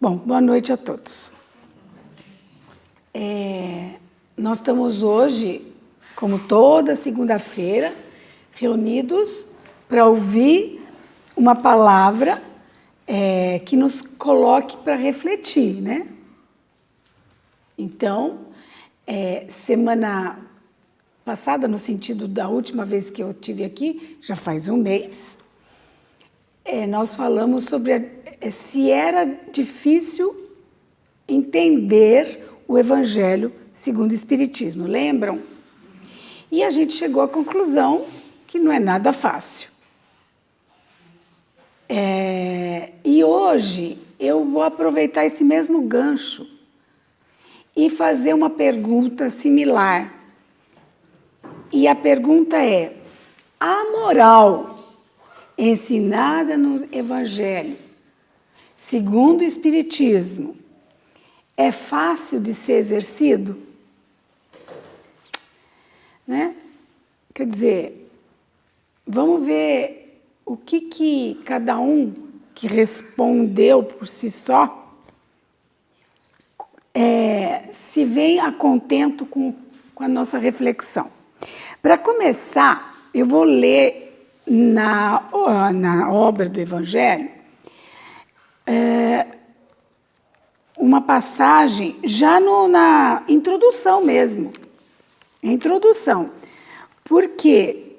Bom, boa noite a todos. Nós estamos hoje, como toda segunda-feira, reunidos para ouvir uma palavra que nos coloque para refletir, né? Então, semana passada, no sentido da última vez que eu estive aqui, já faz um mês, nós falamos sobre se era difícil entender o Evangelho segundo o Espiritismo, lembram? E a gente chegou à conclusão que não é nada fácil. E hoje eu vou aproveitar esse mesmo gancho e fazer uma pergunta similar. E a pergunta é: a moral ensinada no Evangelho, segundo o Espiritismo, é fácil de ser exercido? Né? Quer dizer, vamos ver o que cada um que respondeu por si só se vem a contento com a nossa reflexão. Para começar, eu vou ler na obra do Evangelho uma passagem já na introdução mesmo. Introdução. Porque,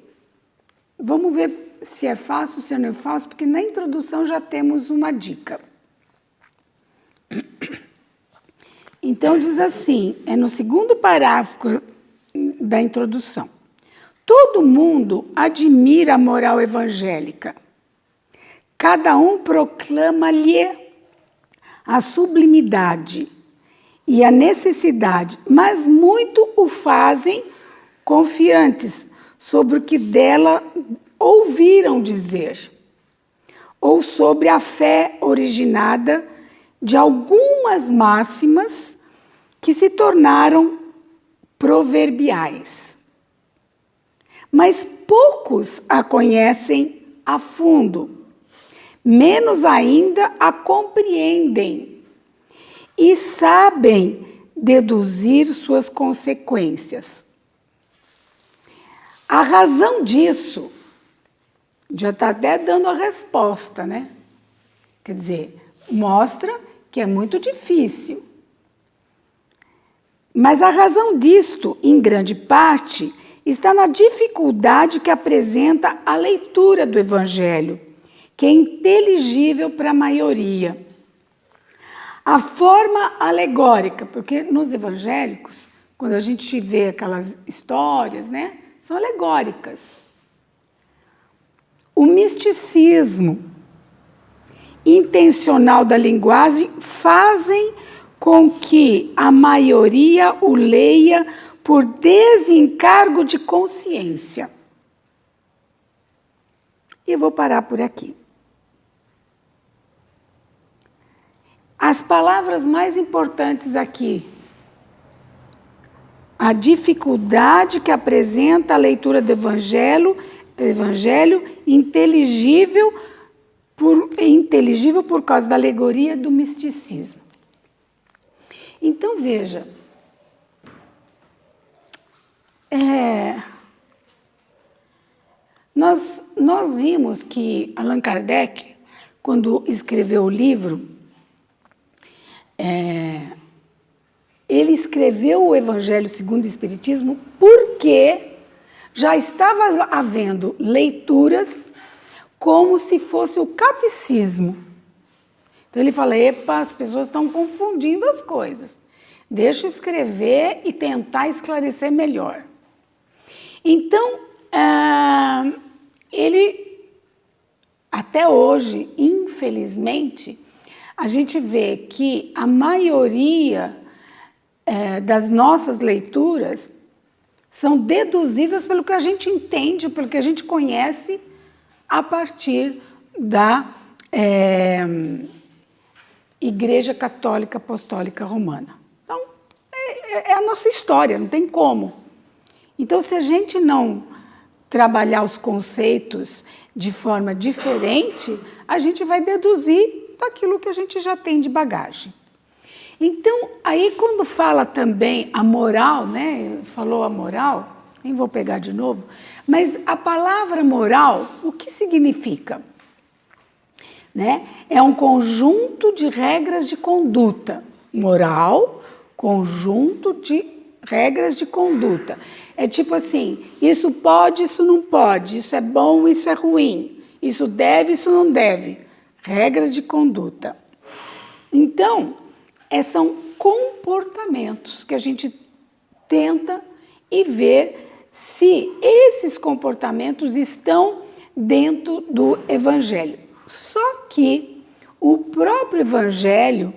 vamos ver se é fácil, se não é fácil, porque na introdução já temos uma dica. Então diz assim, no segundo parágrafo da introdução: todo mundo admira a moral evangélica. Cada um proclama-lhe a sublimidade e a necessidade, mas muito o fazem confiantes sobre o que dela ouviram dizer, ou sobre a fé originada de algumas máximas que se tornaram proverbiais. Mas poucos a conhecem a fundo, menos ainda a compreendem e sabem deduzir suas consequências. A razão disso já está até dando a resposta, né? Quer dizer, mostra que é muito difícil. Mas a razão disto, em grande parte, está na dificuldade que apresenta a leitura do Evangelho, que é inteligível para a maioria. A forma alegórica, porque nos evangélicos, quando a gente vê aquelas histórias, né, são alegóricas. O misticismo intencional da linguagem fazem com que a maioria o leia por desencargo de consciência. E eu vou parar por aqui. As palavras mais importantes aqui: a dificuldade que apresenta a leitura do Evangelho inteligível por causa da alegoria do misticismo. Então, veja, nós vimos que Allan Kardec, quando escreveu o livro, ele escreveu o Evangelho segundo o Espiritismo porque já estava havendo leituras como se fosse o catecismo. Então ele fala: epa, as pessoas estão confundindo as coisas. Deixa eu escrever e tentar esclarecer melhor. Então, ele, até hoje, infelizmente, a gente vê que a maioria das nossas leituras são deduzidas pelo que a gente entende, pelo que a gente conhece a partir da Igreja Católica Apostólica Romana. Então, é a nossa história, não tem como. Então, se a gente não trabalhar os conceitos de forma diferente, a gente vai deduzir daquilo que a gente já tem de bagagem. Então, aí quando fala também a moral, né? Falou a moral, nem vou pegar de novo, mas a palavra moral, o que significa? Né? É um conjunto de regras de conduta. Moral, conjunto de regras de conduta. É tipo assim, isso pode, isso não pode, isso é bom, isso é ruim, isso deve, isso não deve. Regras de conduta. Então, são comportamentos que a gente tenta e ver se esses comportamentos estão dentro do Evangelho. Só que o próprio Evangelho,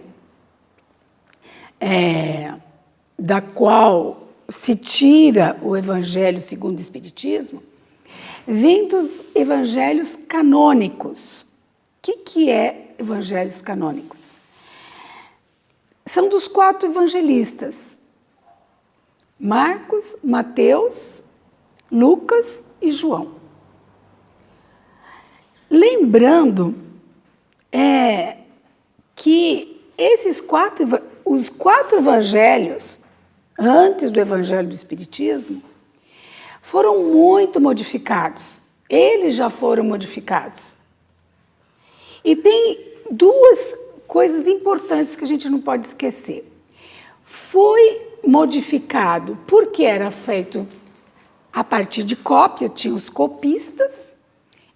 da qual se tira o Evangelho segundo o Espiritismo, vem dos evangelhos canônicos. O que é evangelhos canônicos? São dos 4 evangelistas: Marcos, Mateus, Lucas e João. Lembrando que os 4 evangelhos, antes do Evangelho do Espiritismo, foram muito modificados. Eles já foram modificados. E tem 2 coisas importantes que a gente não pode esquecer. Foi modificado porque era feito a partir de cópia, tinha os copistas.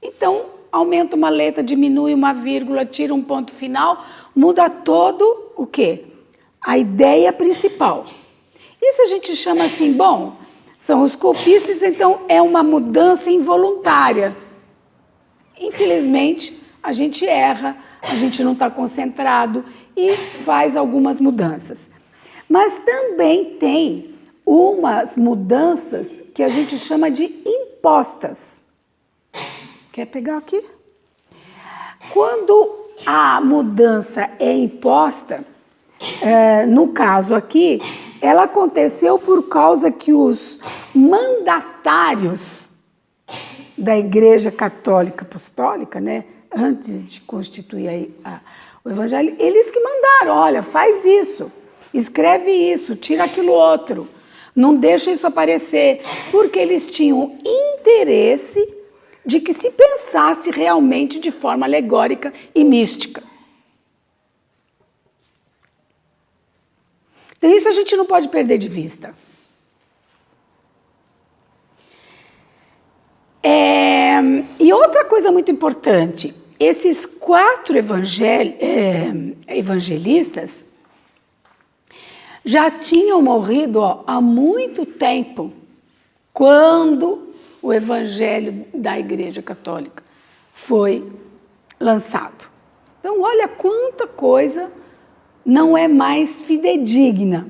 Então, aumenta uma letra, diminui uma vírgula, tira um ponto final, muda todo o quê? A ideia principal. Isso a gente chama assim, bom, são os copistas, então é uma mudança involuntária. Infelizmente, a gente erra, a gente não está concentrado e faz algumas mudanças. Mas também tem umas mudanças que a gente chama de impostas. Quer pegar aqui? Quando a mudança é imposta, no caso aqui, ela aconteceu por causa que os mandatários da Igreja Católica Apostólica, né, antes de constituir o Evangelho, eles que mandaram, olha, faz isso, escreve isso, tira aquilo outro, não deixa isso aparecer, porque eles tinham interesse de que se pensasse realmente de forma alegórica e mística. Então, isso a gente não pode perder de vista. E outra coisa muito importante, esses 4 evangelistas já tinham morrido há muito tempo, quando o Evangelho da Igreja Católica foi lançado. Então, olha quanta coisa não é mais fidedigna.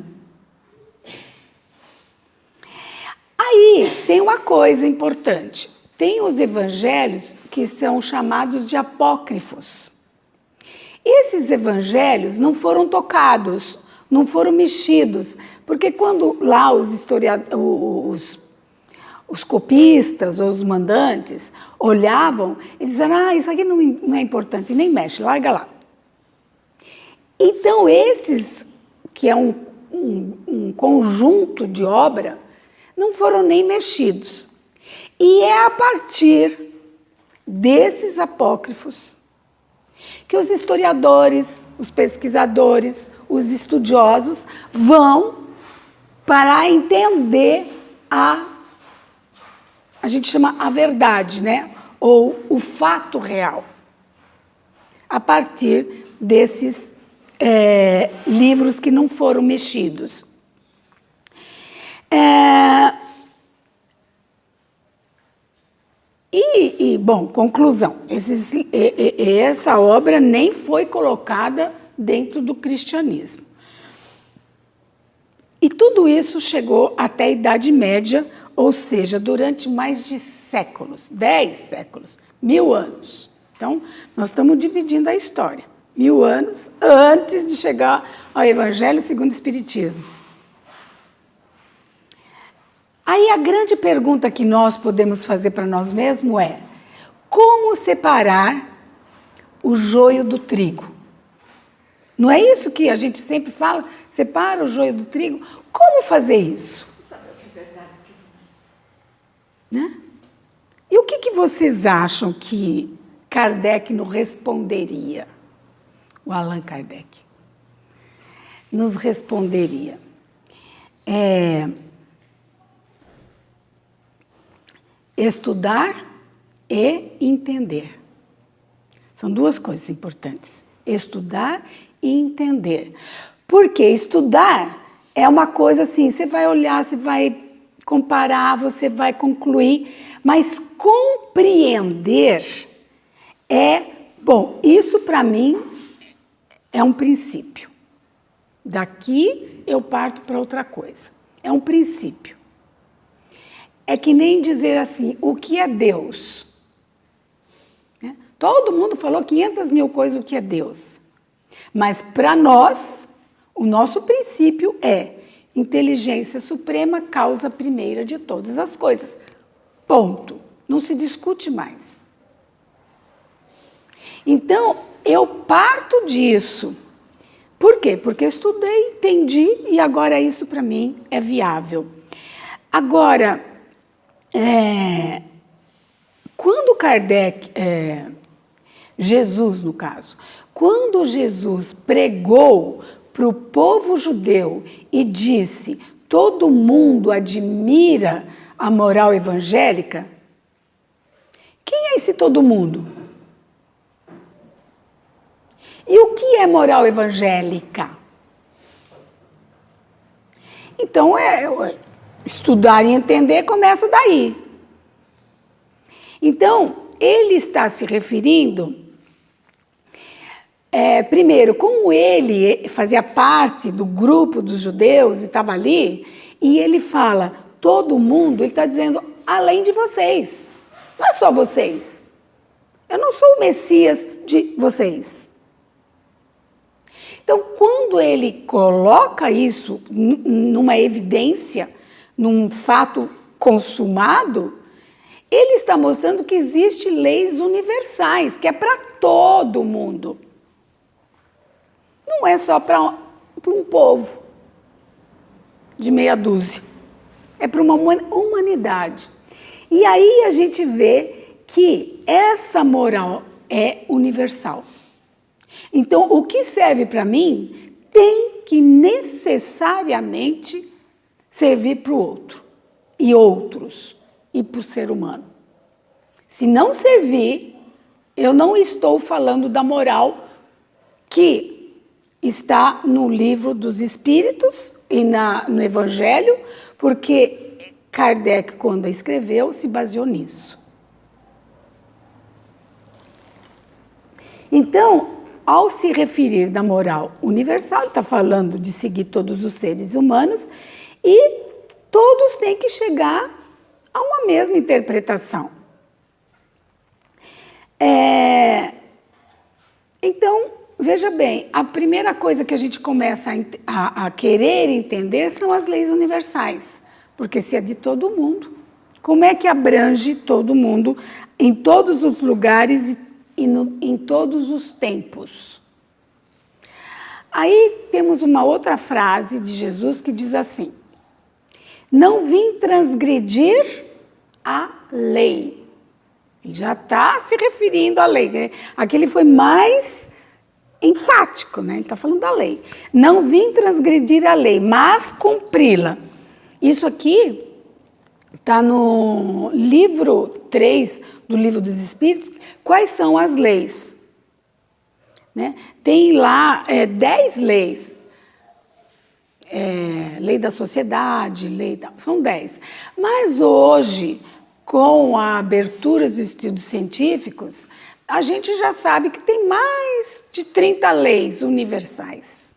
Aí tem uma coisa importante. Tem os evangelhos que são chamados de apócrifos. Esses evangelhos não foram tocados, não foram mexidos, porque quando lá os copistas ou os mandantes olhavam, eles diziam, isso aqui não é importante, nem mexe, larga lá. Então, esses, que é um conjunto de obra, não foram nem mexidos. E é a partir desses apócrifos que os historiadores, os pesquisadores, os estudiosos vão para entender a gente chama a verdade, né? Ou o fato real. A partir desses livros que não foram mexidos. Bom, conclusão, essa obra nem foi colocada dentro do cristianismo. E tudo isso chegou até a Idade Média, ou seja, durante mais de séculos, 10 séculos, 1000 anos. Então, nós estamos dividindo a história. 1000 anos antes de chegar ao Evangelho segundo o Espiritismo. Aí a grande pergunta que nós podemos fazer para nós mesmos é: como separar o joio do trigo? Não é isso que a gente sempre fala? Separa o joio do trigo. Como fazer isso? Né? E o que vocês acham que Kardec nos responderia? O Allan Kardec nos responderia. Estudar e entender. São duas coisas importantes. Estudar e entender. Porque estudar é uma coisa assim, você vai olhar, você vai comparar, você vai concluir, mas compreender bom, isso para mim é um princípio. Daqui eu parto para outra coisa. É um princípio. É que nem dizer assim, o que é Deus? Né? Todo mundo falou 500 mil coisas o que é Deus. Mas para nós, o nosso princípio é inteligência suprema, causa primeira de todas as coisas. Ponto. Não se discute mais. Então, eu parto disso. Por quê? Porque eu estudei, entendi e agora isso para mim é viável. Agora, quando Kardec, Jesus no caso, quando Jesus pregou para o povo judeu e disse, todo mundo admira a moral evangélica, quem é esse todo mundo? E o que é moral evangélica? Então, estudar e entender começa daí. Então, ele está se referindo, primeiro, como ele fazia parte do grupo dos judeus e estava ali, e ele fala, todo mundo, ele está dizendo, além de vocês, não é só vocês. Eu não sou o Messias de vocês. Então, quando ele coloca isso numa evidência, num fato consumado, ele está mostrando que existem leis universais, que é para todo mundo. Não é só para um povo de meia dúzia. É para uma humanidade. E aí a gente vê que essa moral é universal. Então, o que serve para mim tem que necessariamente servir para o outro, e outros, e para o ser humano. Se não servir, eu não estou falando da moral que está no livro dos Espíritos e no Evangelho, porque Kardec, quando escreveu, se baseou nisso. Então, ao se referir da moral universal, ele está falando de seguir todos os seres humanos e todos têm que chegar a uma mesma interpretação. Então, veja bem, a primeira coisa que a gente começa a querer entender são as leis universais, porque se é de todo mundo, como é que abrange todo mundo em todos os lugares e em todos os tempos? Aí temos uma outra frase de Jesus que diz assim, não vim transgredir a lei. Ele já está se referindo à lei, né? Aqui ele foi mais enfático, né? Ele está falando da lei. Não vim transgredir a lei, mas cumpri-la. Isso aqui está no livro 3 do Livro dos Espíritos. Quais são as leis? Né? Tem lá 10 leis. Lei da sociedade, são 10. Mas hoje, com a abertura dos estudos científicos, a gente já sabe que tem mais de 30 leis universais.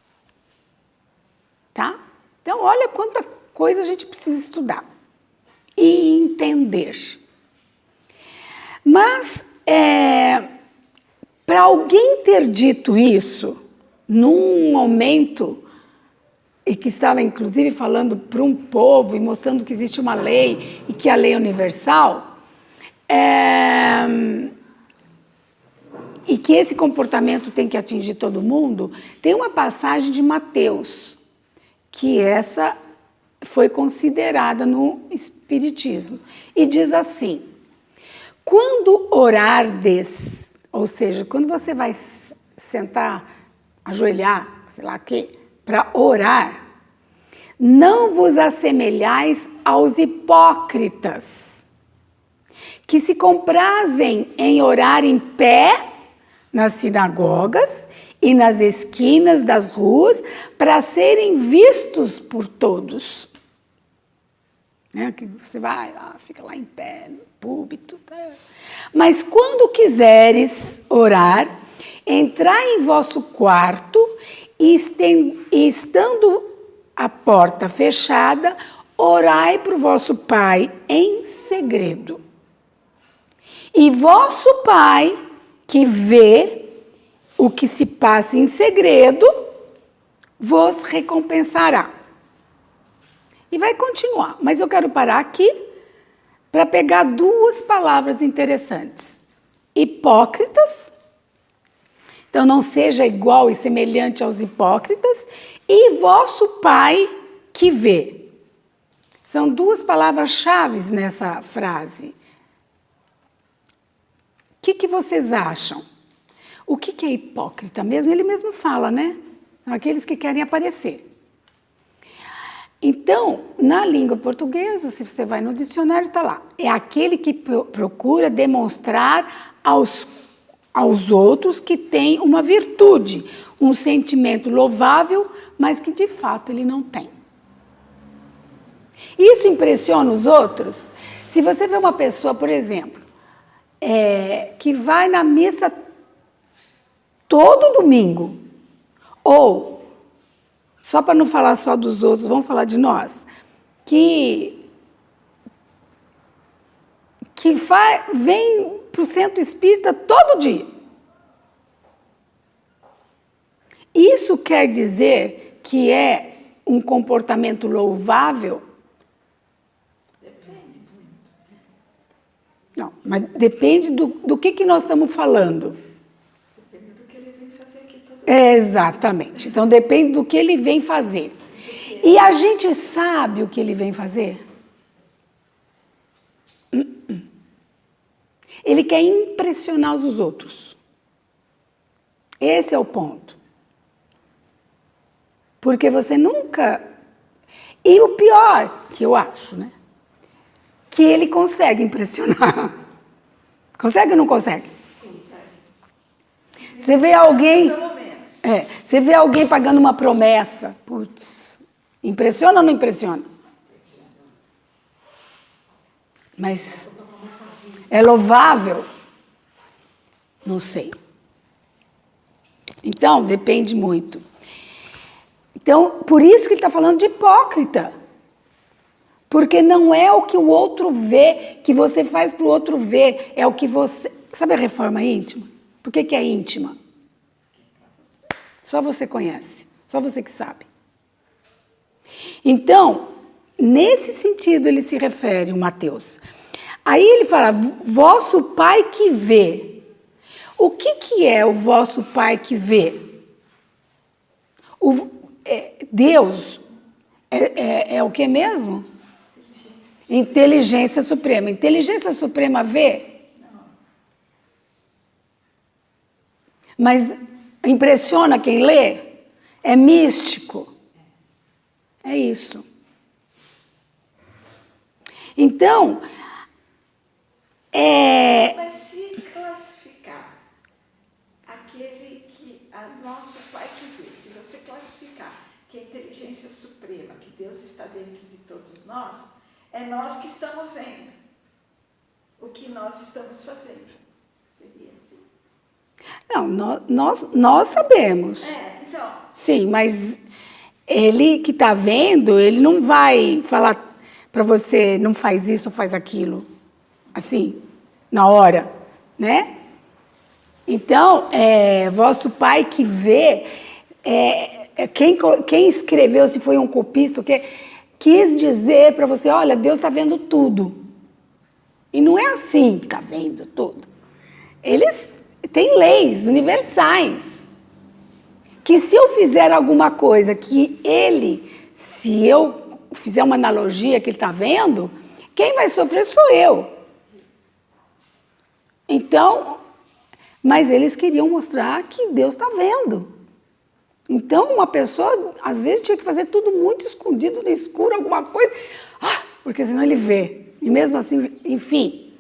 Tá? Então, olha quanta coisa a gente precisa estudar e entender. Mas, para alguém ter dito isso, num momento e que estava inclusive falando para um povo e mostrando que existe uma lei e que a lei é universal, e que esse comportamento tem que atingir todo mundo, tem uma passagem de Mateus, que essa foi considerada no Espiritismo. E diz assim: quando orardes, ou seja, quando você vai sentar, ajoelhar, sei lá o quê, para orar, não vos assemelhais aos hipócritas, que se comprazem em orar em pé nas sinagogas e nas esquinas das ruas para serem vistos por todos. Né? Que você vai lá, fica lá em pé, no púlpito. Mas quando quiseres orar, entrai em vosso quarto e estando a porta fechada, orai para o vosso Pai em segredo. E vosso Pai, que vê o que se passa em segredo, vos recompensará. E vai continuar, mas eu quero parar aqui para pegar duas palavras interessantes. Hipócritas, então não seja igual e semelhante aos hipócritas, e vosso Pai que vê. São duas palavras-chave nessa frase. O que vocês acham? O que é hipócrita mesmo? Ele mesmo fala, né? São aqueles que querem aparecer. Então, na língua portuguesa, se você vai no dicionário, está lá. É aquele que procura demonstrar aos outros que tem uma virtude, um sentimento louvável, mas que de fato ele não tem. Isso impressiona os outros? Se você vê uma pessoa, por exemplo, que vai na missa todo domingo, ou, só para não falar só dos outros, vamos falar de nós, que vem para o centro espírita todo dia. Isso quer dizer que é um comportamento louvável? Depende muito. Não, mas depende do que nós estamos falando. Depende do que ele vem fazer aqui todo dia. Exatamente. Então, depende do que ele vem fazer. E a gente sabe o que ele vem fazer? Ele quer impressionar os outros. Esse é o ponto. Porque você nunca... E o pior, que eu acho, né? Que ele consegue impressionar. Consegue ou não consegue? Consegue. Você vê alguém... Pelo menos. Você vê alguém pagando uma promessa. Putz, impressiona ou não impressiona? Mas é louvável? Não sei. Então, depende muito. Então, por isso que ele está falando de hipócrita. Porque não é o que o outro vê, que você faz para o outro ver, é o que você... Sabe a reforma íntima? Por que é íntima? Só você conhece, só você que sabe. Então, nesse sentido ele se refere, o Mateus. Aí ele fala, vosso Pai que vê. O que é o vosso Pai que vê? Deus é o que mesmo? Inteligência Suprema. Inteligência Suprema vê? Não. Mas impressiona quem lê? É místico. É isso. Então, Mas se classificar aquele que, nosso Pai que vê, se você classificar que a inteligência suprema, que Deus está dentro de todos nós, é nós que estamos vendo o que nós estamos fazendo. Seria assim? não, nós sabemos. Então. Sim, mas ele que está vendo, ele não vai falar para você, não faz isso ou faz aquilo, assim, na hora, né? Então, vosso Pai que vê, quem escreveu, se foi um copista, quis dizer para você, olha, Deus está vendo tudo. E não é assim que está vendo tudo. Ele tem leis universais. Que se eu fizer alguma coisa que se eu fizer uma analogia que ele está vendo, quem vai sofrer sou eu. Então, mas eles queriam mostrar que Deus está vendo. Então, uma pessoa, às vezes, tinha que fazer tudo muito escondido, no escuro, alguma coisa, porque senão ele vê. E mesmo assim, enfim.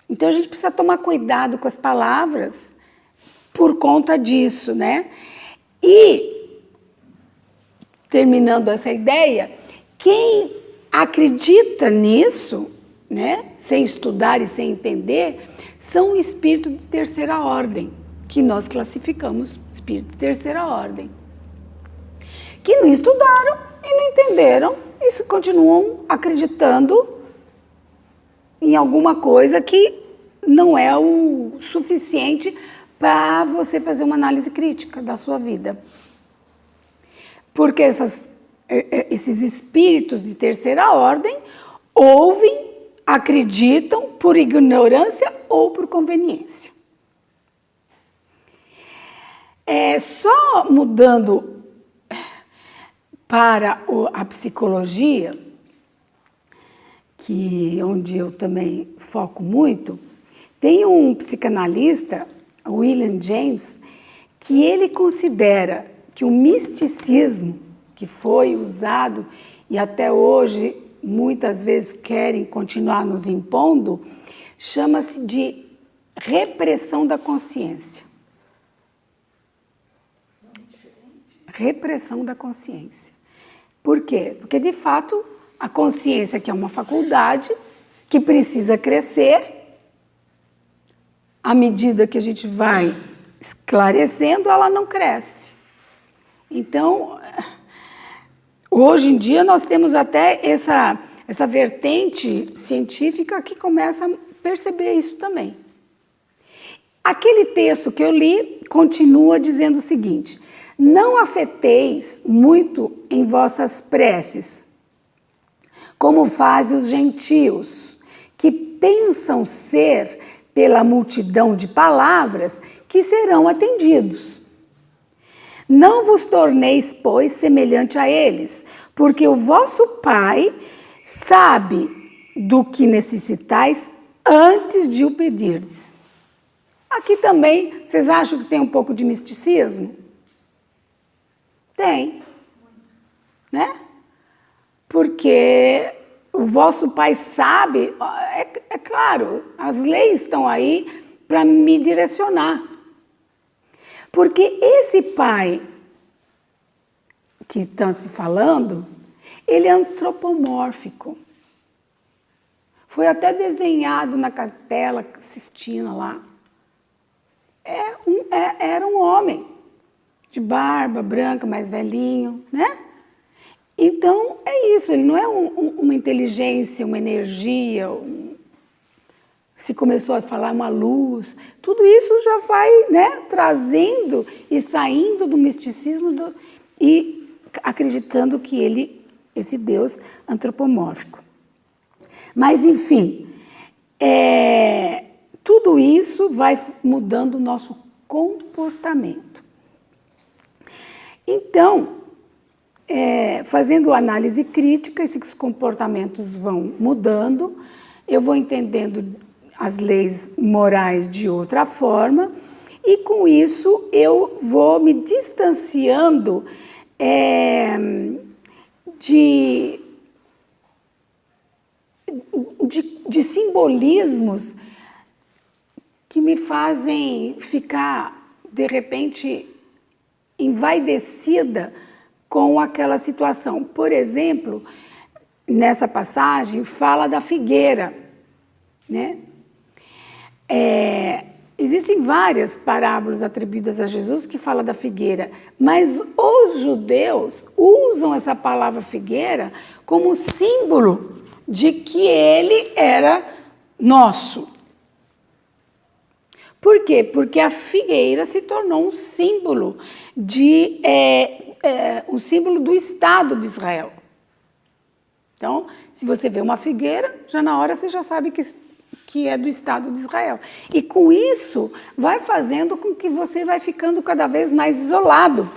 Então, a gente precisa tomar cuidado com as palavras por conta disso, né? E, terminando essa ideia, quem acredita nisso, né, sem estudar e sem entender, são espíritos de terceira ordem, que nós classificamos espírito de terceira ordem, que não estudaram e não entenderam e continuam acreditando em alguma coisa que não é o suficiente para você fazer uma análise crítica da sua vida. Porque esses espíritos de terceira ordem ouvem, acreditam por ignorância ou por conveniência. Só mudando para a psicologia, onde eu também foco muito, tem um psicanalista, William James, que ele considera que o misticismo que foi usado e até hoje muitas vezes querem continuar nos impondo, chama-se de repressão da consciência. Repressão da consciência. Por quê? Porque, de fato, a consciência, que é uma faculdade, que precisa crescer, à medida que a gente vai esclarecendo, ela não cresce. Então, hoje em dia, nós temos até essa vertente científica que começa a perceber isso também. Aquele texto que eu li continua dizendo o seguinte: não afeteis muito em vossas preces, como fazem os gentios, que pensam ser pela multidão de palavras que serão atendidos. Não vos torneis, pois, semelhante a eles, porque o vosso Pai sabe do que necessitais antes de o pedirdes. Aqui também, vocês acham que tem um pouco de misticismo? Tem, né? Porque o vosso Pai sabe, é claro, as leis estão aí para me direcionar. Porque esse Pai que está se falando, ele é antropomórfico. Foi até desenhado na Capela Sistina lá. Era um homem, de barba branca, mais velhinho, né? Então, é isso, ele não é uma inteligência, uma energia, se começou a falar uma luz, tudo isso já vai, né, trazendo e saindo do misticismo e acreditando que esse Deus antropomórfico. Mas, enfim, tudo isso vai mudando o nosso comportamento. Então, fazendo análise crítica, esses comportamentos vão mudando, eu vou entendendo as leis morais de outra forma, e com isso eu vou me distanciando de simbolismos que me fazem ficar, de repente, envaidecida com aquela situação. Por exemplo, nessa passagem fala da figueira, né? Existem várias parábolas atribuídas a Jesus que falam da figueira, mas os judeus usam essa palavra figueira como símbolo de que ele era nosso. Por quê? Porque a figueira se tornou um símbolo um símbolo do Estado de Israel. Então, se você vê uma figueira, já na hora você já sabe que que é do Estado de Israel. E com isso, vai fazendo com que você vai ficando cada vez mais isolado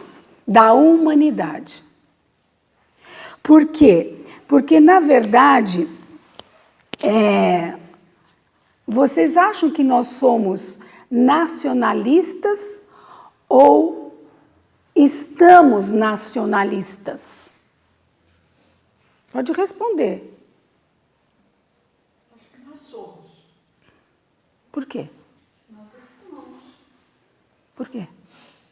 da humanidade. Por quê? Porque, na verdade, vocês acham que nós somos nacionalistas ou estamos nacionalistas? Pode responder. Acho que nós somos. Por quê? Nós somos. Por quê?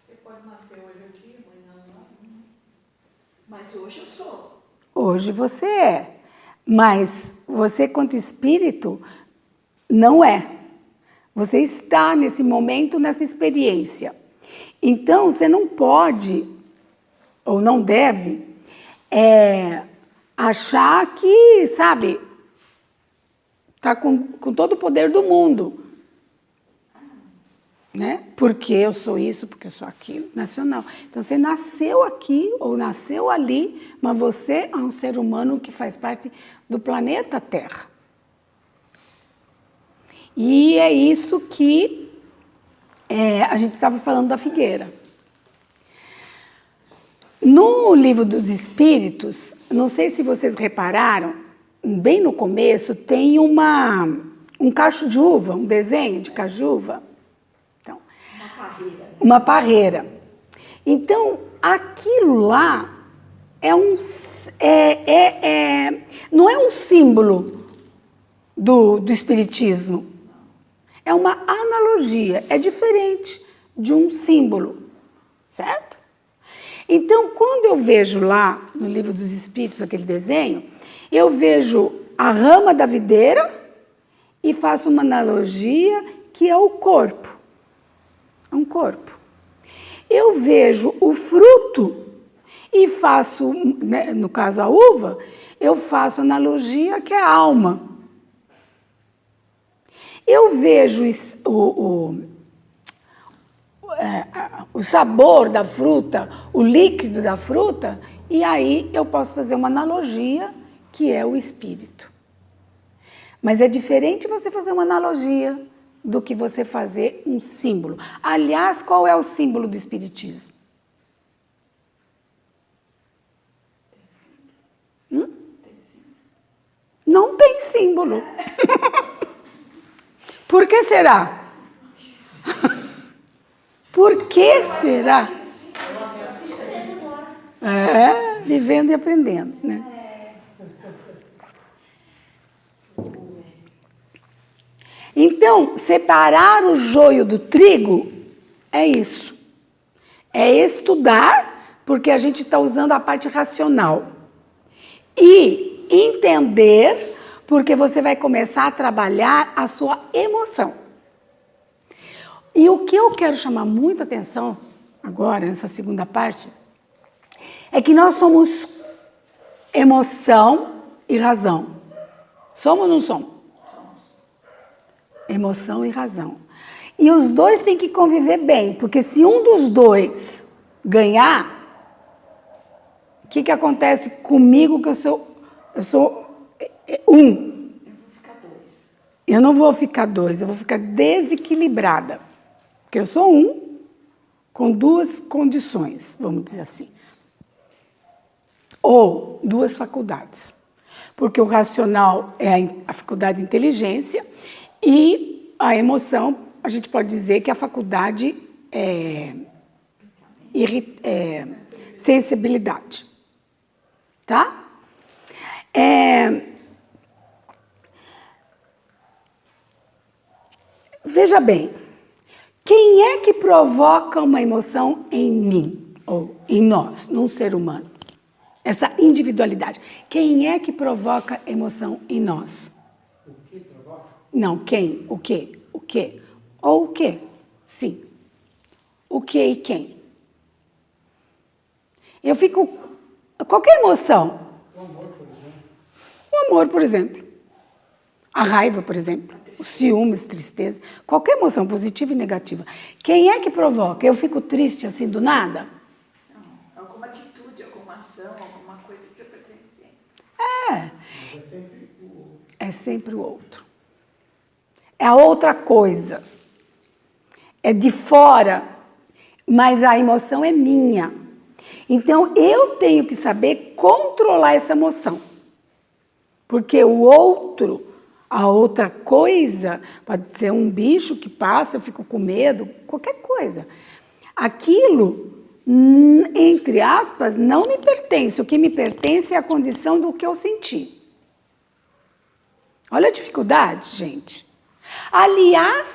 Você pode nascer hoje aqui, amanhã não. Mas hoje eu sou. Hoje você é, mas você, quanto espírito, não é. Você está nesse momento, nessa experiência. Então, você não pode, ou não deve, achar que, sabe, está com todo o poder do mundo. Né? Porque eu sou isso, porque eu sou aquilo, nacional. Então, você nasceu aqui ou nasceu ali, mas você é um ser humano que faz parte do planeta Terra. E é isso que a gente estava falando da figueira. No Livro dos Espíritos, não sei se vocês repararam, bem no começo, tem um cacho de uva, um desenho de cajuva. Uma parreira. Né? Uma parreira. Então, aquilo lá não é um símbolo do espiritismo. É uma analogia, é diferente de um símbolo, certo? Então, quando eu vejo lá no Livro dos Espíritos aquele desenho, eu vejo a rama da videira e faço uma analogia que é o corpo. É um corpo. Eu vejo o fruto e faço, né, no caso a uva, eu faço analogia que é a alma. Eu vejo o sabor da fruta, o líquido da fruta, e aí eu posso fazer uma analogia que é o espírito. Mas é diferente você fazer uma analogia do que você fazer um símbolo. Aliás, qual é o símbolo do espiritismo? Não tem símbolo. Por que será? Por que será? Vivendo e aprendendo, né? Então, separar o joio do trigo é isso. É estudar, porque a gente está usando a parte racional. E entender, porque você vai começar a trabalhar a sua emoção. E o que eu quero chamar muita atenção agora, nessa segunda parte, é que nós somos emoção e razão. Somos ou não somos? Emoção e razão. E os dois têm que conviver bem, porque se um dos dois ganhar, o que acontece comigo que eu sou um? Eu vou ficar dois. Eu não vou ficar dois, eu vou ficar desequilibrada. Porque eu sou um com duas condições, vamos dizer assim. Ou duas faculdades. Porque o racional é a faculdade de inteligência e a emoção, a gente pode dizer que a faculdade é sensibilidade. Tá? Veja bem, quem é que provoca uma emoção em mim, ou em nós, num ser humano? Essa individualidade. Quem é que provoca emoção em nós? O que provoca? Não, quem? O quê? O quê? Ou o quê? Sim. O que e quem? Eu fico... Qualquer emoção. O amor, por exemplo. O amor, por exemplo. A raiva, por exemplo. O ciúmes, tristeza. Qualquer emoção, positiva e negativa. Quem é que provoca? Eu fico triste assim do nada? Não, alguma atitude, alguma ação, alguma coisa que eu presenciei. Mas é sempre o outro. É sempre o outro. é a outra coisa. É de fora, mas a emoção é minha. Então, eu tenho que saber controlar essa emoção. Porque o outro, a outra coisa, pode ser um bicho que passa, eu fico com medo, qualquer coisa. Aquilo, entre aspas, não me pertence. O que me pertence é a condição do que eu senti. Olha a dificuldade, gente. Aliás,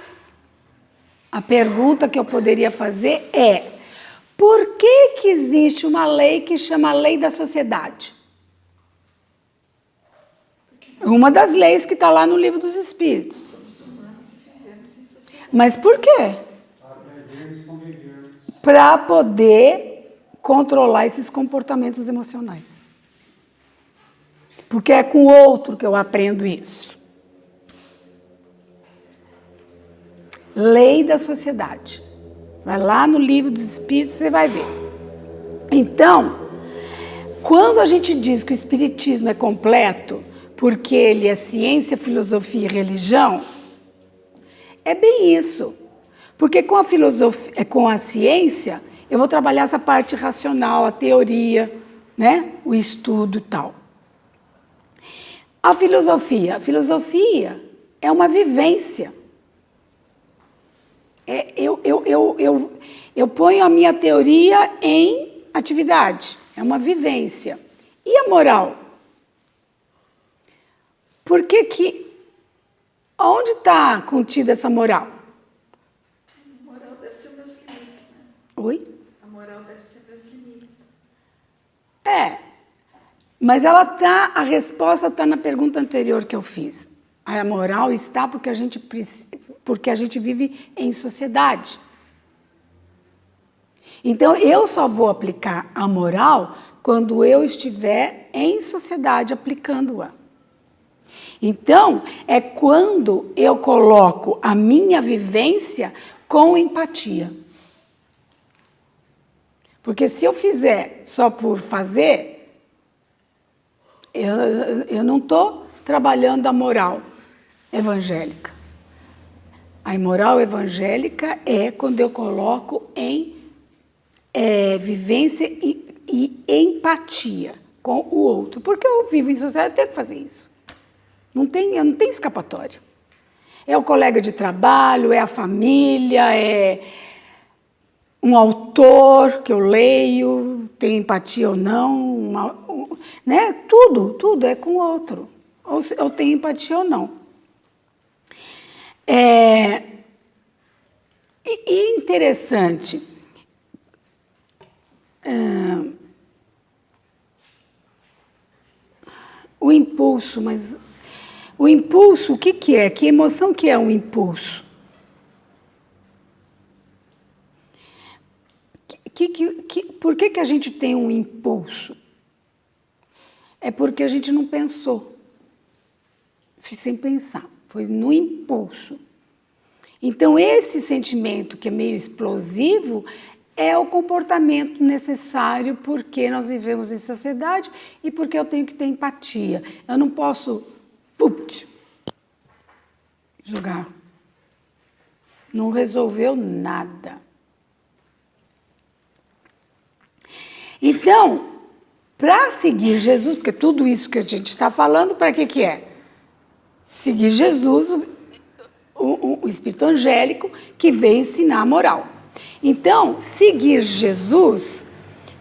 a pergunta que eu poderia fazer é: por que existe uma lei que chama lei da sociedade? Uma das leis que está lá no Livro dos Espíritos. Somos humanos e vivemos em sociedade. Mas por quê? Aprendermos e convivermos. Para poder controlar esses comportamentos emocionais. Porque é com o outro que eu aprendo isso. Lei da sociedade. Vai lá no Livro dos Espíritos, você vai ver. Então, quando a gente diz que o Espiritismo é completo, porque ele é ciência, filosofia e religião, é bem isso. Porque com a filosofia, com a ciência, eu vou trabalhar essa parte racional, a teoria, né? O estudo e tal. A filosofia é uma vivência. Eu ponho a minha teoria em atividade, é uma vivência. E a moral? Por que onde está contida essa moral? A moral deve ser meus limites, né? Oi? A moral deve ser meus limites. Mas a resposta está na pergunta anterior que eu fiz. A moral está porque a gente vive em sociedade. Então, eu só vou aplicar a moral quando eu estiver em sociedade aplicando-a. Então, é quando eu coloco a minha vivência com empatia. Porque se eu fizer só por fazer, eu não estou trabalhando a moral evangélica. A moral evangélica é quando eu coloco em vivência e empatia com o outro. Porque eu vivo em sociedade, eu tenho que fazer isso. Eu não tenho escapatória. É o colega de trabalho, é a família, é um autor que eu leio, tem empatia ou não, né? Tudo é com o outro. Ou eu tenho empatia ou não. E interessante, o impulso, mas o impulso, o que é? Que emoção que é um impulso? Por que a gente tem um impulso? É porque a gente não pensou. Fiz sem pensar. Foi no impulso. Então, esse sentimento que é meio explosivo é o comportamento necessário porque nós vivemos em sociedade e porque eu tenho que ter empatia. Eu não posso jogar. Não resolveu nada. Então, para seguir Jesus, porque tudo isso que a gente está falando, para que é? Seguir Jesus, o Espírito Angélico, que veio ensinar a moral. Então, seguir Jesus,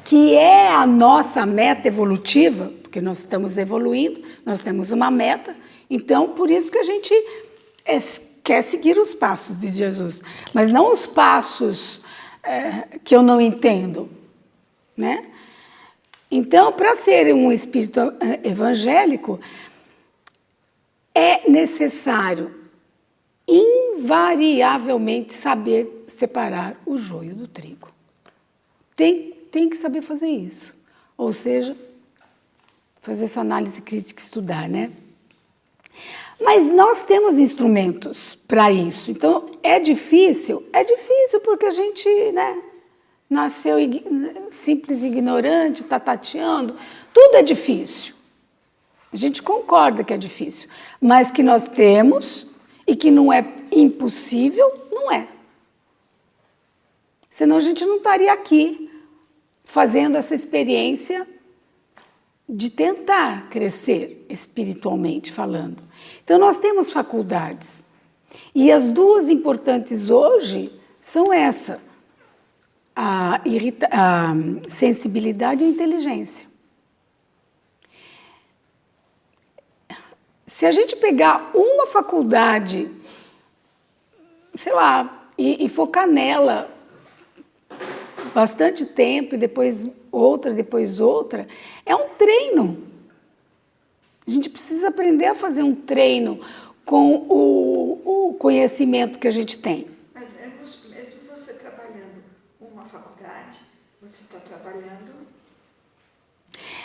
que é a nossa meta evolutiva, porque nós estamos evoluindo, nós temos uma meta, então, por isso que a gente quer seguir os passos de Jesus, mas não os passos que eu não entendo, né? Então, para ser um espírito evangélico, é necessário invariavelmente saber separar o joio do trigo. Tem que saber fazer isso. Ou seja, fazer essa análise crítica e estudar, né? Mas nós temos instrumentos para isso. Então, é difícil porque a gente, né, nasceu simples e ignorante, está tateando. Tudo é difícil. A gente concorda que é difícil. Mas que nós temos e que não é impossível, não é. Senão a gente não estaria aqui fazendo essa experiência de tentar crescer espiritualmente falando. Então nós temos faculdades. E as duas importantes hoje são essa, a sensibilidade e a inteligência. Se a gente pegar uma faculdade, sei lá, e focar nela bastante tempo, e depois outra, é um treino. A gente precisa aprender a fazer um treino com o conhecimento que a gente tem. Mas mesmo você trabalhando uma faculdade, você está trabalhando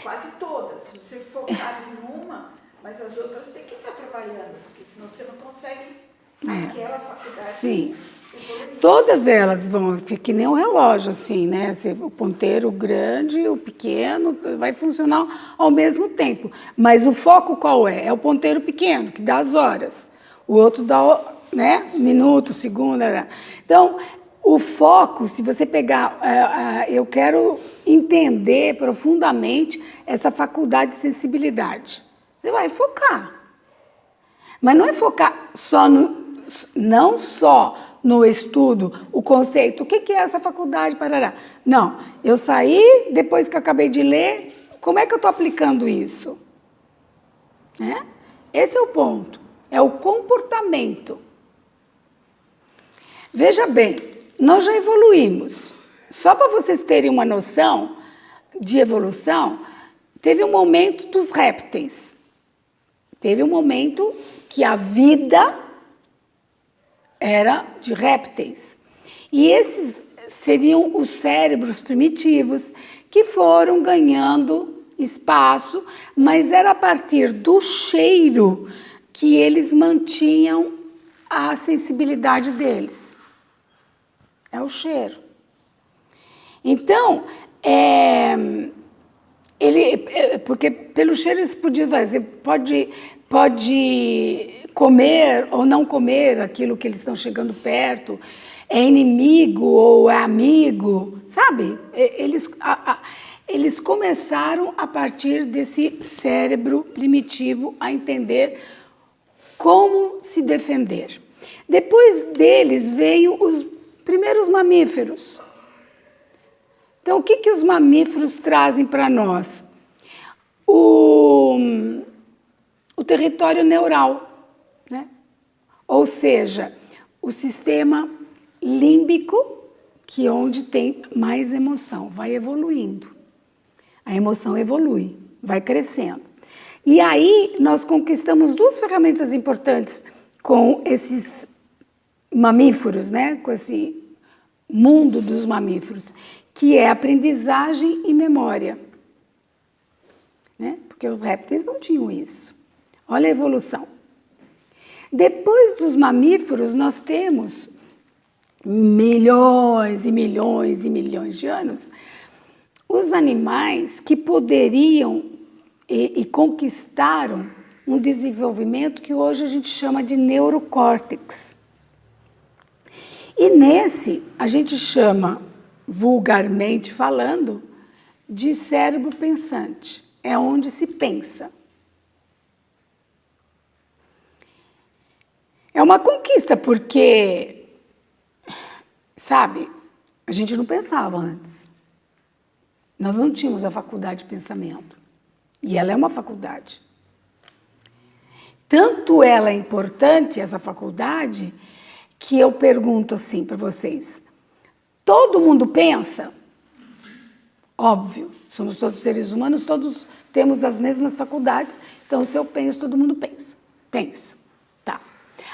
quase todas. Se você focar em uma, mas as outras têm que estar trabalhando, porque senão você não consegue aquela faculdade. Sim. Evoluir. Todas elas vão, que nem um relógio, assim, né? O ponteiro grande, o pequeno, vai funcionar ao mesmo tempo. Mas o foco qual é? É o ponteiro pequeno, que dá as horas. O outro dá, né? Minuto, segundo. Então, o foco, se você pegar, eu quero entender profundamente essa faculdade de sensibilidade. Você vai focar. Mas não é focar não só no estudo, o conceito, o que é essa faculdade, parará. Não, eu saí, depois que eu acabei de ler, como é que eu estou aplicando isso? Né? Esse é o ponto, é o comportamento. Veja bem, nós já evoluímos. Só para vocês terem uma noção de evolução, teve um momento dos répteis. Teve um momento que a vida era de répteis. E esses seriam os cérebros primitivos que foram ganhando espaço, mas era a partir do cheiro que eles mantinham a sensibilidade deles. É o cheiro. Então, porque pelo cheiro eles podiam fazer, pode comer ou não comer aquilo que eles estão chegando perto, é inimigo ou é amigo, sabe? Eles começaram a partir desse cérebro primitivo a entender como se defender. Depois deles veio os primeiros mamíferos. Então, o que os mamíferos trazem para nós? O território neural, né? Ou seja, o sistema límbico, que é onde tem mais emoção, vai evoluindo. A emoção evolui, vai crescendo. E aí nós conquistamos duas ferramentas importantes com esses mamíferos, né? Com esse mundo dos mamíferos, que é aprendizagem e memória. Né? Porque os répteis não tinham isso. Olha a evolução. Depois dos mamíferos, nós temos milhões e milhões e milhões de anos, os animais que poderiam e conquistaram um desenvolvimento que hoje a gente chama de neurocórtex. E nesse, a gente chama, vulgarmente falando, de cérebro pensante. É onde se pensa. É uma conquista, porque, sabe, a gente não pensava antes. Nós não tínhamos a faculdade de pensamento. E ela é uma faculdade. Tanto ela é importante, essa faculdade, que eu pergunto assim para vocês. Todo mundo pensa? Óbvio, somos todos seres humanos, todos temos as mesmas faculdades, então se eu penso, todo mundo pensa. Pensa. Tá.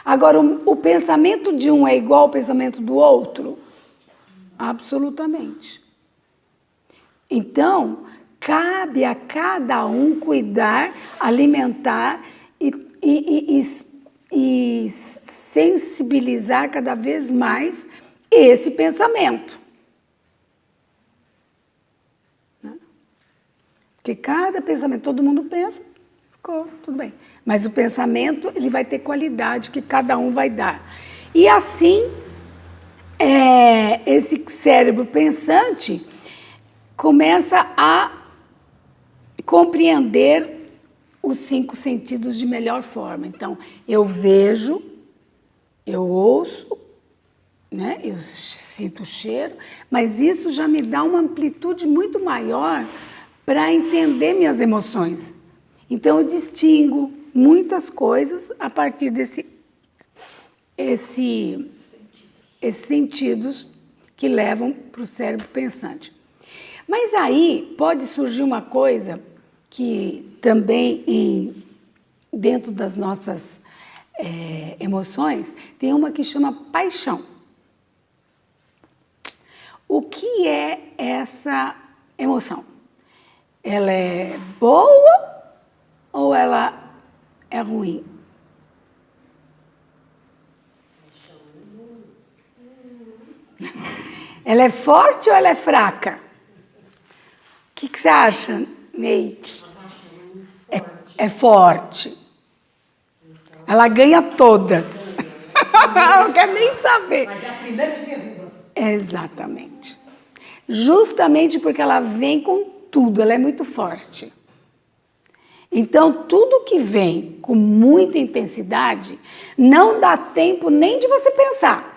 Agora, o pensamento de um é igual ao pensamento do outro? Absolutamente. Então, cabe a cada um cuidar, alimentar e sensibilizar cada vez mais esse pensamento. Porque cada pensamento, todo mundo pensa, ficou, tudo bem. Mas o pensamento, ele vai ter qualidade que cada um vai dar. E assim, esse cérebro pensante começa a compreender os 5 sentidos de melhor forma. Então, eu vejo, eu ouço, né? Eu sinto o cheiro, mas isso já me dá uma amplitude muito maior para entender minhas emoções. Então, eu distingo muitas coisas a partir esses sentidos que levam para o cérebro pensante. Mas aí pode surgir uma coisa que também dentro das nossas emoções tem uma que chama paixão. O que é essa emoção? Ela é boa ou ela é ruim? Ela é forte ou ela é fraca? O que você acha, Neide? É forte. Ela ganha todas. Não quer nem saber. Mas é a primeira que derruba. Exatamente. Justamente porque ela vem com tudo, ela é muito forte. Então, tudo que vem com muita intensidade, não dá tempo nem de você pensar.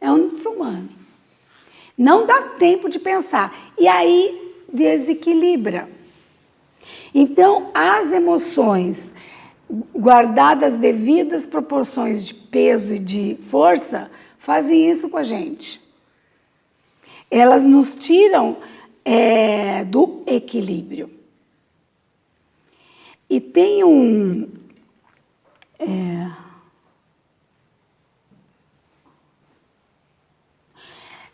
É um desumano. Não dá tempo de pensar. E aí, desequilibra. Então, as emoções, guardadas devidas proporções de peso e de força, fazem isso com a gente. Elas nos tiram do equilíbrio. E tem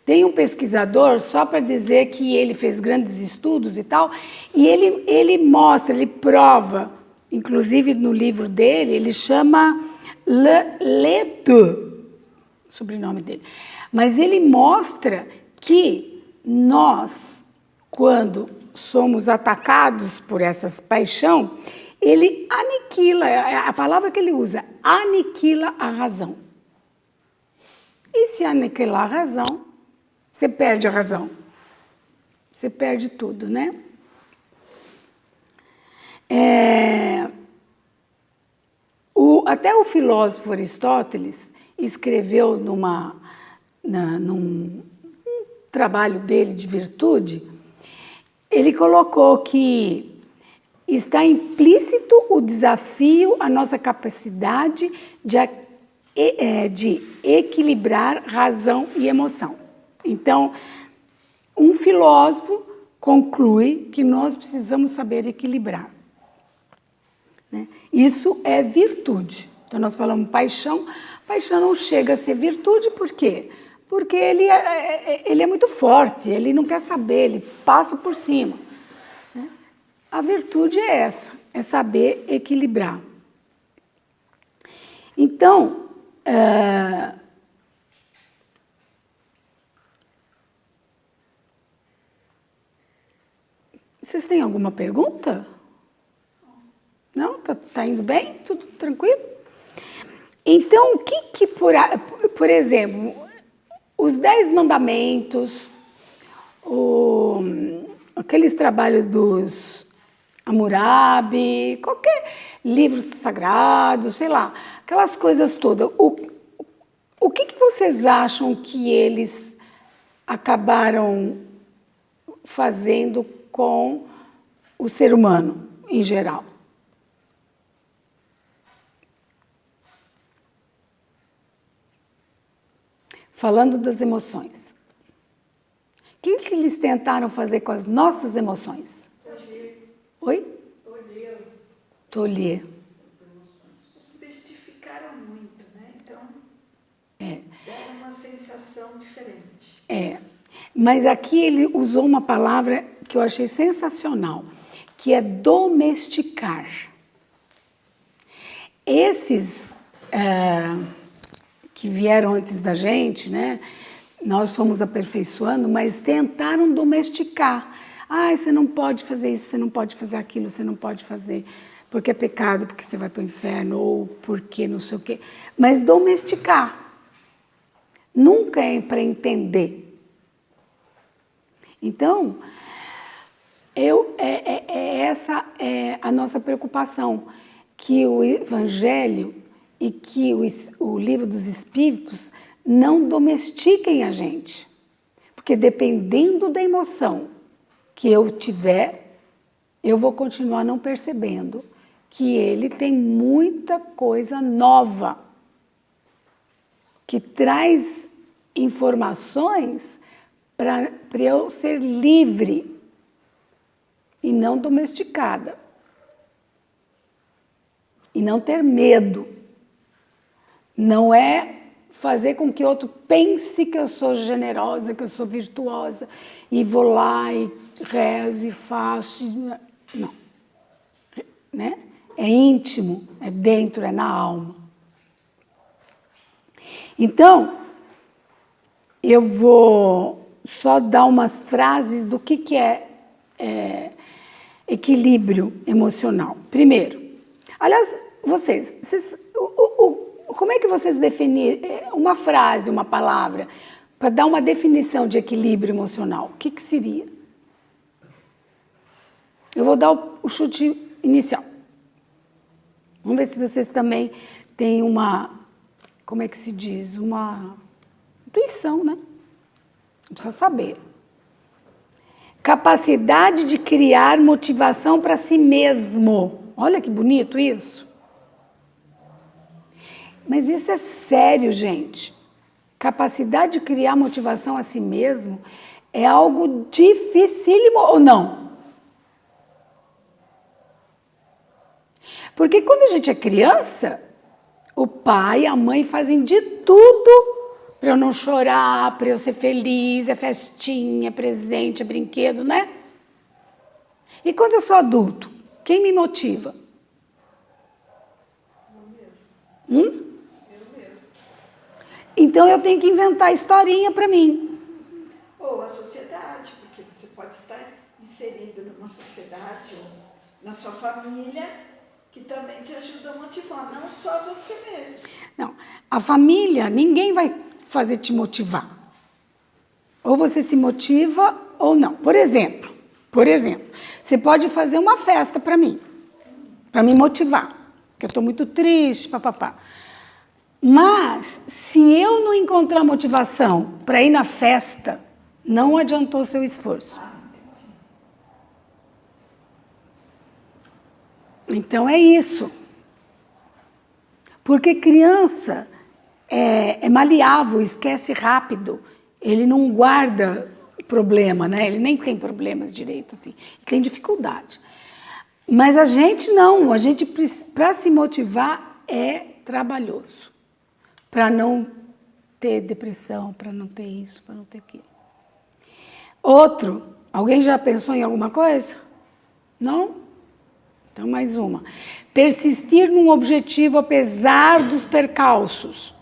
tem um pesquisador, só para dizer que ele fez grandes estudos e tal, e ele mostra, ele prova, inclusive no livro dele, ele chama Ledoux, o sobrenome dele, mas ele mostra que nós, quando somos atacados por essa paixão, ele aniquila, a palavra que ele usa, aniquila a razão. E se aniquilar a razão, você perde a razão. Você perde tudo, né? Até o filósofo Aristóteles escreveu num trabalho dele de virtude, ele colocou que está implícito o desafio à nossa capacidade de equilibrar razão e emoção. Então, um filósofo conclui que nós precisamos saber equilibrar. Né? Isso é virtude. Então, nós falamos paixão. Paixão não chega a ser virtude, por quê? Porque ele é muito forte, ele não quer saber, ele passa por cima. Né? A virtude é essa, é saber equilibrar. Então, vocês têm alguma pergunta? Não? Tá indo bem? Tudo tranquilo? Então, o que por exemplo, os 10 mandamentos, aqueles trabalhos dos Hammurabi, qualquer livro sagrado, sei lá, aquelas coisas todas, o que vocês acham que eles acabaram fazendo com o ser humano em geral? Falando das emoções. O que eles tentaram fazer com as nossas emoções? Oi? Tolher. Desmistificaram muito, né? Então, deram uma sensação diferente. Mas aqui ele usou uma palavra que eu achei sensacional, que é domesticar. Esses que vieram antes da gente, né? Nós fomos aperfeiçoando, mas tentaram domesticar. Ai, você não pode fazer isso, você não pode fazer aquilo, você não pode fazer porque é pecado, porque você vai para o inferno, ou porque não sei o quê. Mas domesticar. Nunca é para entender. Então, essa é a nossa preocupação, que o Evangelho e que o Livro dos Espíritos não domestiquem a gente. Porque dependendo da emoção que eu tiver, eu vou continuar não percebendo que ele tem muita coisa nova, que traz informações para eu ser livre e não domesticada. E não ter medo. Não é fazer com que outro pense que eu sou generosa, que eu sou virtuosa, e vou lá e rezo e faço. Não. Né? É íntimo, é dentro, é na alma. Então, eu vou só dar umas frases do que é equilíbrio emocional. Primeiro, aliás, vocês como é que vocês definem uma frase, uma palavra, para dar uma definição de equilíbrio emocional? O que seria? Eu vou dar o chute inicial. Vamos ver se vocês também têm uma, como é que se diz? Uma intuição, né? Não precisa saber. Capacidade de criar motivação para si mesmo. Olha que bonito isso. Mas isso é sério, gente. Capacidade de criar motivação a si mesmo é algo dificílimo ou não? Porque quando a gente é criança, o pai e a mãe fazem de tudo para eu não chorar, para eu ser feliz, é festinha, é presente, é brinquedo, né? E quando eu sou adulto, quem me motiva? Então eu tenho que inventar historinha para mim. Ou a sociedade, porque você pode estar inserido numa sociedade ou na sua família que também te ajuda a motivar, não só você mesmo. Não, a família, ninguém vai fazer te motivar. Ou você se motiva ou não. Por exemplo, você pode fazer uma festa para mim me motivar, que eu estou muito triste, papapá. Mas, se eu não encontrar motivação para ir na festa, não adiantou o seu esforço. Então é isso. Porque criança é maleável, esquece rápido. Ele não guarda problema, né? Ele nem tem problemas direito, assim. Ele tem dificuldade. Mas a gente não. A gente, para se motivar, é trabalhoso. Para não ter depressão, para não ter isso, para não ter aquilo. Outro, alguém já pensou em alguma coisa? Não? Então, mais uma. Persistir num objetivo apesar dos percalços.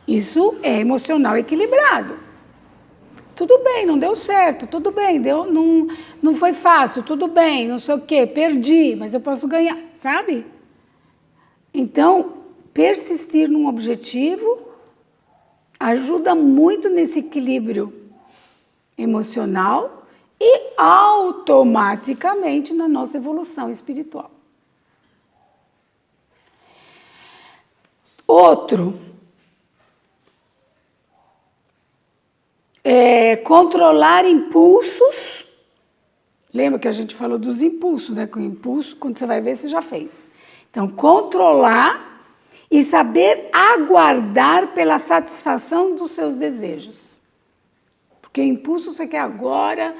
Isso é emocional equilibrado. Tudo bem, não deu certo, tudo bem, não foi fácil, tudo bem, não sei o quê, perdi, mas eu posso ganhar, sabe? Então, persistir num objetivo ajuda muito nesse equilíbrio emocional e automaticamente na nossa evolução espiritual. Outro, controlar impulsos. Lembra que a gente falou dos impulsos, né? Que o impulso, quando você vai ver, você já fez. Então, controlar e saber aguardar pela satisfação dos seus desejos. Porque impulso você quer agora,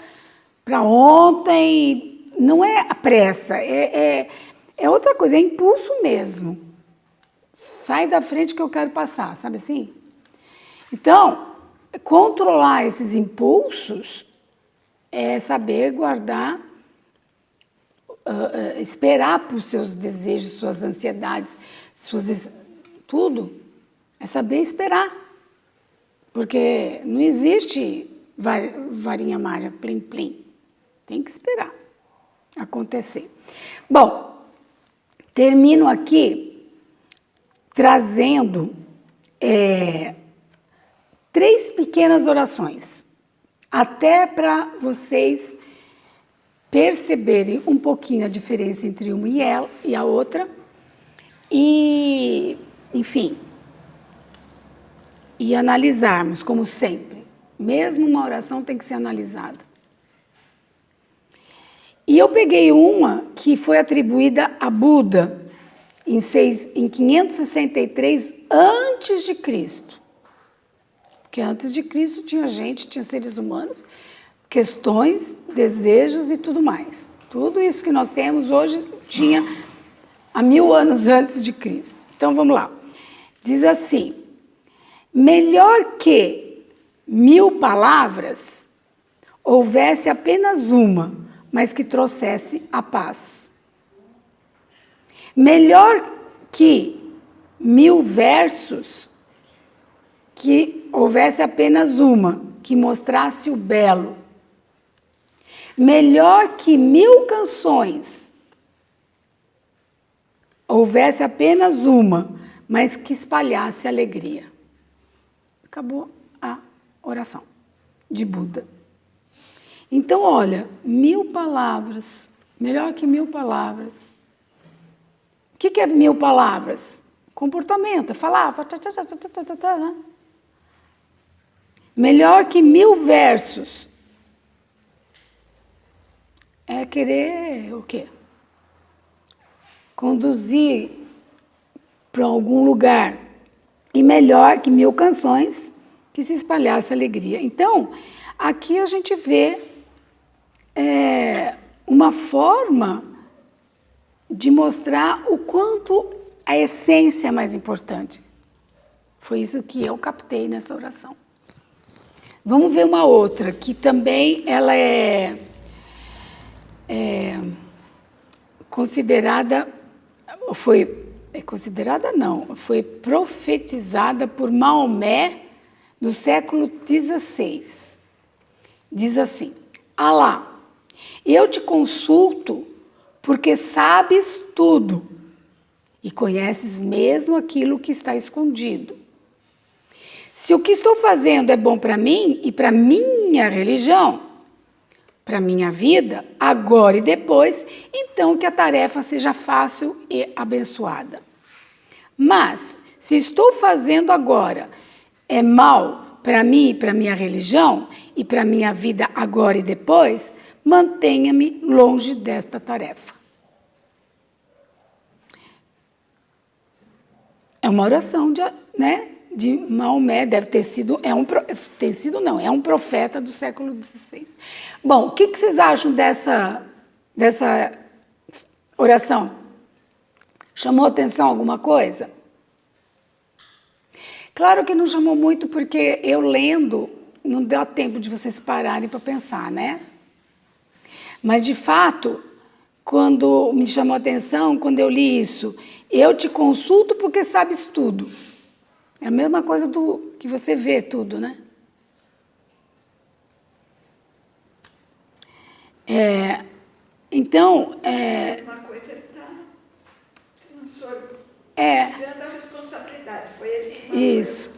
para ontem, não é a pressa, é outra coisa, é impulso mesmo. Sai da frente que eu quero passar, sabe assim? Então, controlar esses impulsos é saber guardar, esperar por seus desejos, suas ansiedades, tudo. É saber esperar. Porque não existe varinha mágica, plim, plim. Tem que esperar acontecer. Bom, termino aqui trazendo 3 pequenas orações, até para vocês perceberem um pouquinho a diferença entre uma e a outra, e, enfim, e analisarmos, como sempre. Mesmo uma oração tem que ser analisada. E eu peguei uma que foi atribuída a Buda em 563 antes de Cristo. Porque antes de Cristo tinha seres humanos, questões, desejos e tudo mais. Tudo isso que nós temos hoje tinha há 1000 anos antes de Cristo. Então vamos lá. Diz assim: melhor que 1000 palavras houvesse apenas uma, mas que trouxesse a paz. Melhor que 1000 versos que houvesse apenas uma, que mostrasse o belo. Melhor que 1000 canções houvesse apenas uma, mas que espalhasse alegria. Acabou a oração de Buda. Então, olha, 1000 palavras, melhor que 1000 palavras. O que é 1000 palavras? Comportamento, falar, né? Melhor que 1000 versos. É querer o quê? Conduzir para algum lugar. E melhor que 1000 canções que se espalhasse alegria. Então, aqui a gente vê uma forma de mostrar o quanto a essência é mais importante. Foi isso que eu captei nessa oração. Vamos ver uma outra, que também ela é considerada, foi profetizada por Maomé no século XVI. Diz assim: Alá, eu te consulto porque sabes tudo e conheces mesmo aquilo que está escondido. Se o que estou fazendo é bom para mim e para minha religião, para minha vida, agora e depois, então que a tarefa seja fácil e abençoada. Mas, se estou fazendo agora é mal para mim e para minha religião e para minha vida agora e depois, mantenha-me longe desta tarefa. É uma oração de Maomé, deve ter sido, é um profeta do século XVI. Bom, o que vocês acham dessa oração? Chamou atenção alguma coisa? Claro que não chamou muito, porque eu lendo, não deu tempo de vocês pararem para pensar, né? Mas, de fato, quando me chamou a atenção, quando eu li isso, eu te consulto porque sabes tudo. É a mesma coisa do que você vê tudo, né? Então... A mesma coisa ele está tirando a responsabilidade. Foi ele que mandou. Isso.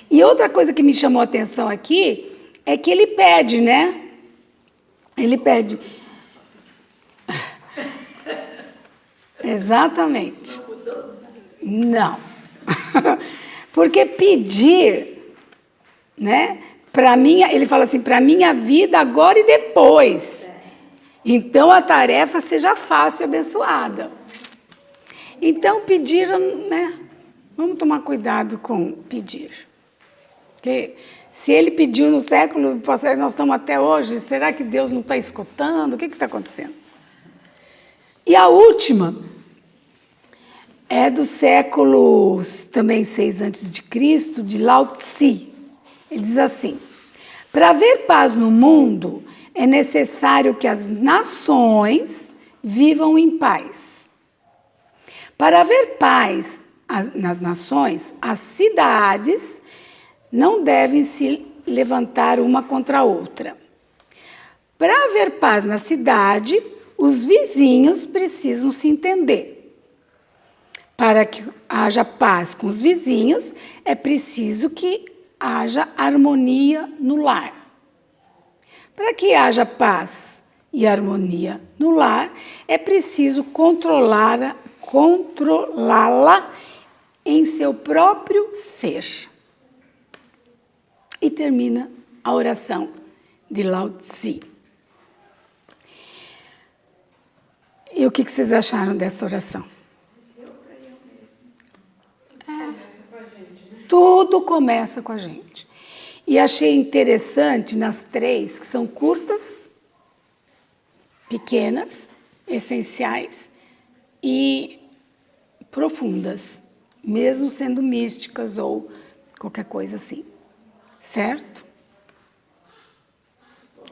E outra coisa que me chamou a atenção aqui é que ele pede, né? Ele pede. Exatamente. Não mudou? Não. Porque pedir, né? Para mim, ele fala assim, para minha vida agora e depois. Então a tarefa seja fácil e abençoada. Então pedir, né? Vamos tomar cuidado com pedir. Porque se ele pediu no século passado, nós estamos até hoje, será que Deus não está escutando? O que está acontecendo? E a última é do século também 6 a.C., de Lao Tse. Ele diz assim: para haver paz no mundo, é necessário que as nações vivam em paz. Para haver paz nas nações, as cidades não devem se levantar uma contra a outra. Para haver paz na cidade, os vizinhos precisam se entender. Para que haja paz com os vizinhos, é preciso que haja harmonia no lar. Para que haja paz e harmonia no lar, é preciso controlá-la em seu próprio ser. E termina a oração de Lao Tzu. E o que vocês acharam dessa oração? Tudo começa com a gente. E achei interessante nas 3, que são curtas, pequenas, essenciais e profundas, mesmo sendo místicas ou qualquer coisa assim. Certo?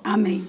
Amém.